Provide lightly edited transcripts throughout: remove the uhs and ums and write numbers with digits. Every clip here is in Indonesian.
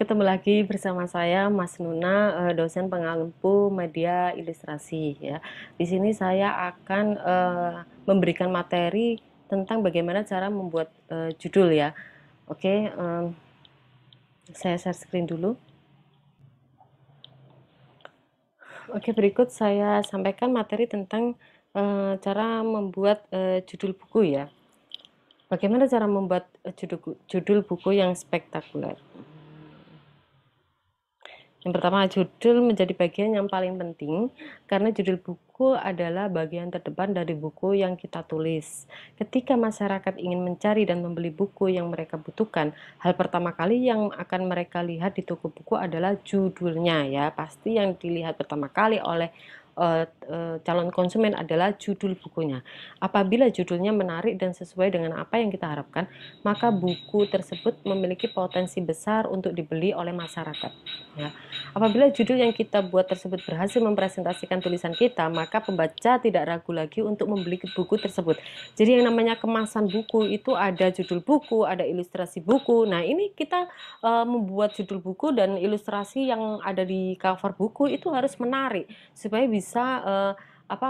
Ketemu lagi bersama saya Mas Nuna, dosen pengampu media ilustrasi ya. Di sini saya akan memberikan materi tentang bagaimana cara membuat judul ya. Oke, saya share screen dulu. Oke, berikut saya sampaikan materi tentang cara membuat judul buku ya. Bagaimana cara membuat judul buku yang spektakuler? Yang pertama, judul menjadi bagian yang paling penting karena judul buku adalah bagian terdepan dari buku yang kita tulis. Ketika masyarakat ingin mencari dan membeli buku yang mereka butuhkan, hal pertama kali yang akan mereka lihat di toko buku adalah judulnya ya. Pasti yang dilihat pertama kali oleh calon konsumen adalah judul bukunya. Apabila judulnya menarik dan sesuai dengan apa yang kita harapkan, maka buku tersebut memiliki potensi besar untuk dibeli oleh masyarakat. Ya. Apabila judul yang kita buat tersebut berhasil mempresentasikan tulisan kita, maka pembaca tidak ragu lagi untuk membeli buku tersebut. Jadi yang namanya kemasan buku itu ada judul buku, ada ilustrasi buku. Nah, ini kita membuat judul buku dan ilustrasi yang ada di cover buku itu harus menarik supaya bisa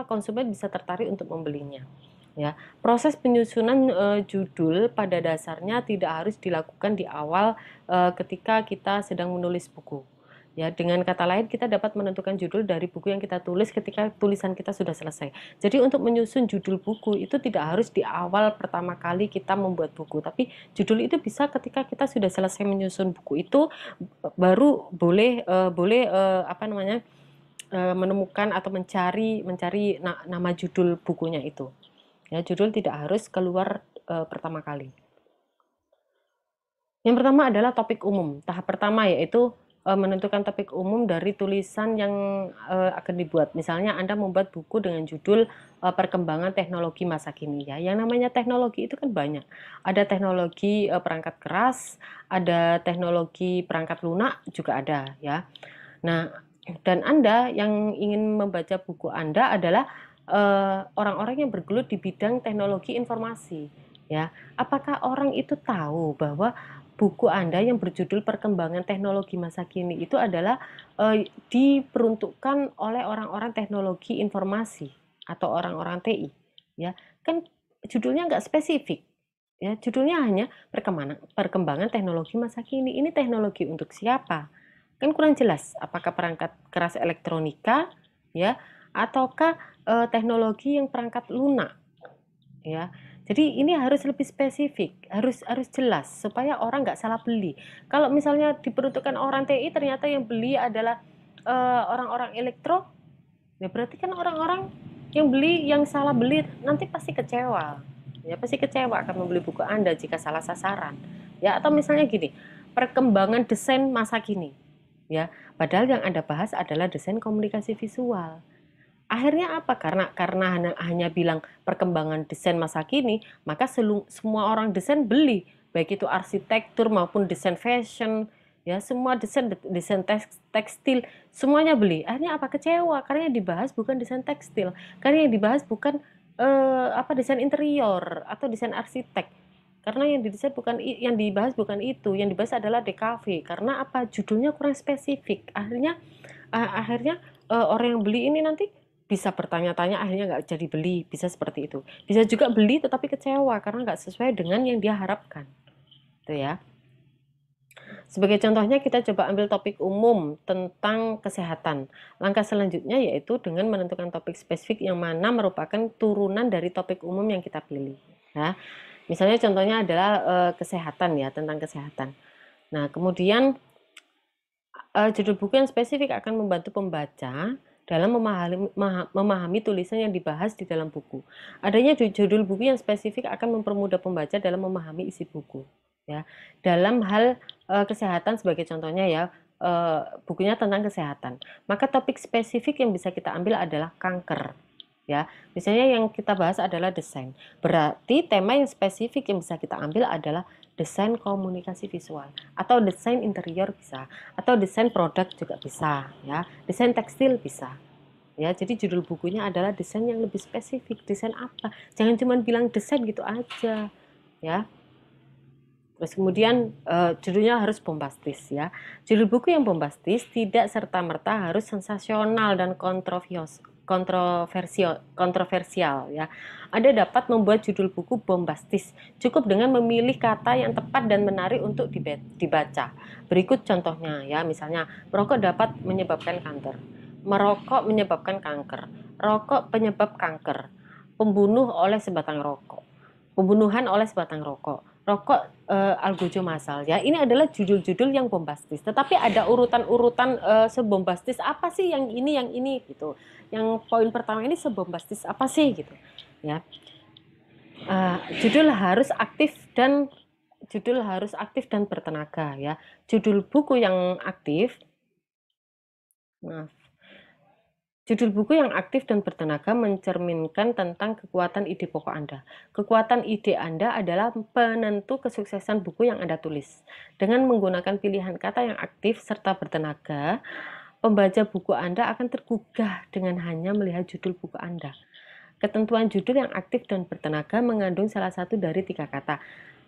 konsumen bisa tertarik untuk membelinya. Ya, proses penyusunan judul pada dasarnya tidak harus dilakukan di awal ketika kita sedang menulis buku. Ya, dengan kata lain kita dapat menentukan judul dari buku yang kita tulis ketika tulisan kita sudah selesai. Jadi untuk menyusun judul buku itu tidak harus di awal pertama kali kita membuat buku, tapi judul itu bisa ketika kita sudah selesai menyusun buku itu baru boleh menemukan atau mencari nama judul bukunya itu. Ya, judul tidak harus keluar pertama kali. Yang pertama adalah topik umum. Tahap pertama yaitu menentukan topik umum dari tulisan yang akan dibuat. Misalnya Anda membuat buku dengan judul perkembangan teknologi masa kini ya. Yang namanya teknologi itu kan banyak. Ada teknologi perangkat keras, ada teknologi perangkat lunak juga ada ya. Nah, dan Anda yang ingin membaca buku Anda adalah orang-orang yang bergelut di bidang teknologi informasi ya. Apakah orang itu tahu bahwa buku Anda yang berjudul Perkembangan Teknologi Masa Kini itu adalah diperuntukkan oleh orang-orang teknologi informasi atau orang-orang TI ya. Kan judulnya nggak spesifik ya, judulnya hanya perkembangan teknologi masa kini. Ini teknologi untuk siapa? Kan kurang jelas apakah perangkat keras elektronika ya ataukah teknologi yang perangkat lunak ya. Jadi ini harus lebih spesifik, harus jelas supaya orang nggak salah beli. Kalau misalnya diperuntukkan orang TI ternyata yang beli adalah orang-orang elektro, ya berarti kan orang-orang yang beli yang salah beli nanti pasti kecewa. Ya pasti kecewa akan membeli buku Anda jika salah sasaran. Ya atau misalnya gini, perkembangan desain masa kini. Ya, padahal yang Anda bahas adalah desain komunikasi visual. Akhirnya apa? Karena hanya bilang perkembangan desain masa kini, maka semua orang desain beli, baik itu arsitektur maupun desain fashion, ya semua desain tekstil, semuanya beli. Akhirnya apa? Kecewa karena yang dibahas bukan desain tekstil, karena yang dibahas bukan desain interior atau desain arsitek. Karena yang dibahas bukan itu, yang dibahas adalah DKV. Karena apa? Judulnya kurang spesifik. Akhirnya orang yang beli ini nanti bisa bertanya-tanya akhirnya nggak jadi beli, bisa seperti itu. Bisa juga beli tetapi kecewa karena nggak sesuai dengan yang dia harapkan. Itu ya. Sebagai contohnya kita coba ambil topik umum tentang kesehatan. Langkah selanjutnya yaitu dengan menentukan topik spesifik yang mana merupakan turunan dari topik umum yang kita pilih. Ya. Misalnya contohnya adalah kesehatan ya, tentang kesehatan. Nah, kemudian judul buku yang spesifik akan membantu pembaca dalam memahami tulisan yang dibahas di dalam buku. Adanya judul buku yang spesifik akan mempermudah pembaca dalam memahami isi buku. Ya, dalam hal kesehatan sebagai contohnya ya, bukunya tentang kesehatan. Maka topik spesifik yang bisa kita ambil adalah kanker. Ya, misalnya yang kita bahas adalah desain. Berarti tema yang spesifik yang bisa kita ambil adalah desain komunikasi visual atau desain interior bisa atau desain produk juga bisa ya, desain tekstil bisa ya. Jadi judul bukunya adalah desain yang lebih spesifik. Desain apa? Jangan cuma bilang desain gitu aja ya. Terus kemudian judulnya harus bombastis ya. Judul buku yang bombastis tidak serta-merta harus sensasional dan kontroversial ya. Anda dapat membuat judul buku bombastis cukup dengan memilih kata yang tepat dan menarik untuk dibaca. Berikut contohnya ya, misalnya merokok dapat menyebabkan kanker. Merokok menyebabkan kanker. Rokok penyebab kanker. Pembunuh oleh sebatang rokok. Pembunuhan oleh sebatang rokok. Rokok algojo massal ya. Ini adalah judul-judul yang bombastis. Tetapi ada urutan-urutan sebombastis apa sih yang ini gitu. Yang poin pertama ini sebombastis apa sih gitu. Ya. Judul harus aktif dan bertenaga ya. Judul buku yang aktif. Maaf. Judul buku yang aktif dan bertenaga mencerminkan tentang kekuatan ide pokok Anda. Kekuatan ide Anda adalah penentu kesuksesan buku yang Anda tulis. Dengan menggunakan pilihan kata yang aktif serta bertenaga, pembaca buku Anda akan tergugah dengan hanya melihat judul buku Anda. Ketentuan judul yang aktif dan bertenaga mengandung salah satu dari 3 kata.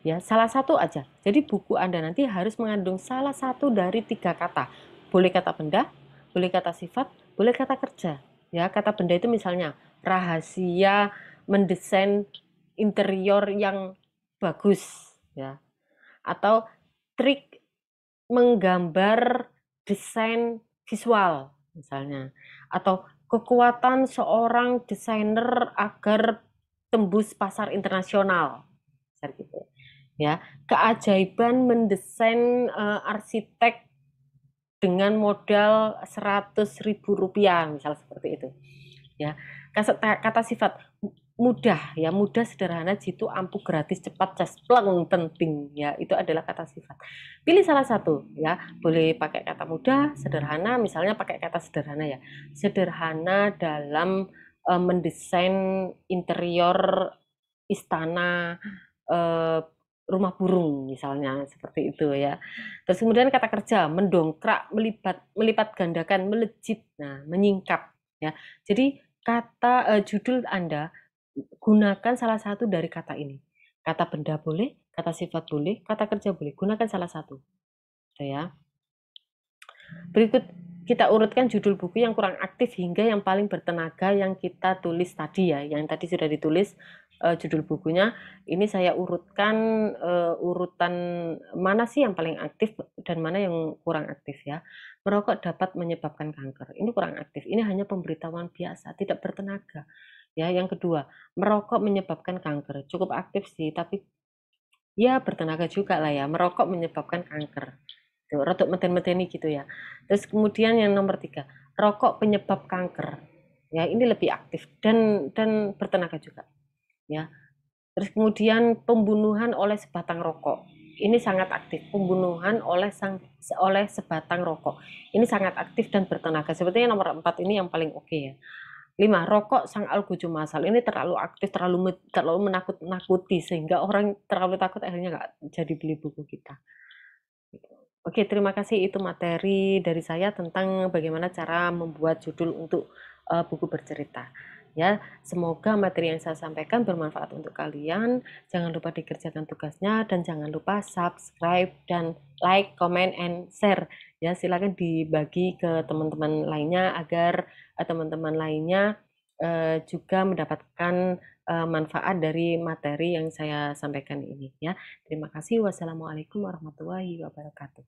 Ya, salah satu aja. Jadi buku Anda nanti harus mengandung salah satu dari 3 kata. Boleh kata benda, boleh kata sifat, boleh kata kerja. Ya, kata benda itu misalnya rahasia mendesain interior yang bagus ya. Atau trik menggambar desain visual misalnya. Atau kekuatan seorang desainer agar tembus pasar internasional. Gitu. Ya, keajaiban mendesain arsitek dengan modal 100.000 rupiah misal seperti itu ya. Kata sifat mudah ya, mudah, sederhana, jitu, ampuh, gratis, cepat, caspleng, penting ya, itu adalah kata sifat. Pilih salah satu ya, boleh pakai kata mudah, sederhana, misalnya pakai kata sederhana ya, sederhana dalam mendesain interior istana rumah burung misalnya seperti itu ya. Terus kemudian kata kerja mendongkrak, melipat gandakan, melejit, nah menyingkap ya. Jadi kata judul Anda gunakan salah satu dari kata ini. Kata benda boleh, kata sifat boleh, kata kerja boleh. Gunakan salah satu. Gitu ya. Berikut kita urutkan judul buku yang kurang aktif hingga yang paling bertenaga yang kita tulis tadi ya. Yang tadi sudah ditulis judul bukunya. Ini saya urutkan urutan mana sih yang paling aktif dan mana yang kurang aktif ya. Merokok dapat menyebabkan kanker. Ini kurang aktif. Ini hanya pemberitahuan biasa, tidak bertenaga. Ya, yang kedua, merokok menyebabkan kanker. Cukup aktif sih, tapi ya bertenaga juga lah ya. Merokok menyebabkan kanker. Tuh, rotok meten-meteni gitu ya. Terus kemudian yang nomor 3, rokok penyebab kanker. Ya, ini lebih aktif dan bertenaga juga. Ya. Terus kemudian pembunuhan oleh sebatang rokok. Ini sangat aktif. Pembunuhan oleh sebatang rokok. Ini sangat aktif dan bertenaga. Sepertinya nomor 4 ini yang paling oke ya. 5, rokok sang algojo massal. Ini terlalu aktif, terlalu menakut-nakuti sehingga orang terlalu takut akhirnya nggak jadi beli buku kita. Oke, terima kasih. Itu materi dari saya tentang bagaimana cara membuat judul untuk buku bercerita. Ya, semoga materi yang saya sampaikan bermanfaat untuk kalian. Jangan lupa dikerjakan tugasnya dan jangan lupa subscribe dan like, comment, and share. Ya, silakan dibagi ke teman-teman lainnya agar teman-teman lainnya juga mendapatkan manfaat dari materi yang saya sampaikan ini ya. Terima kasih. Wassalamualaikum warahmatullahi wabarakatuh.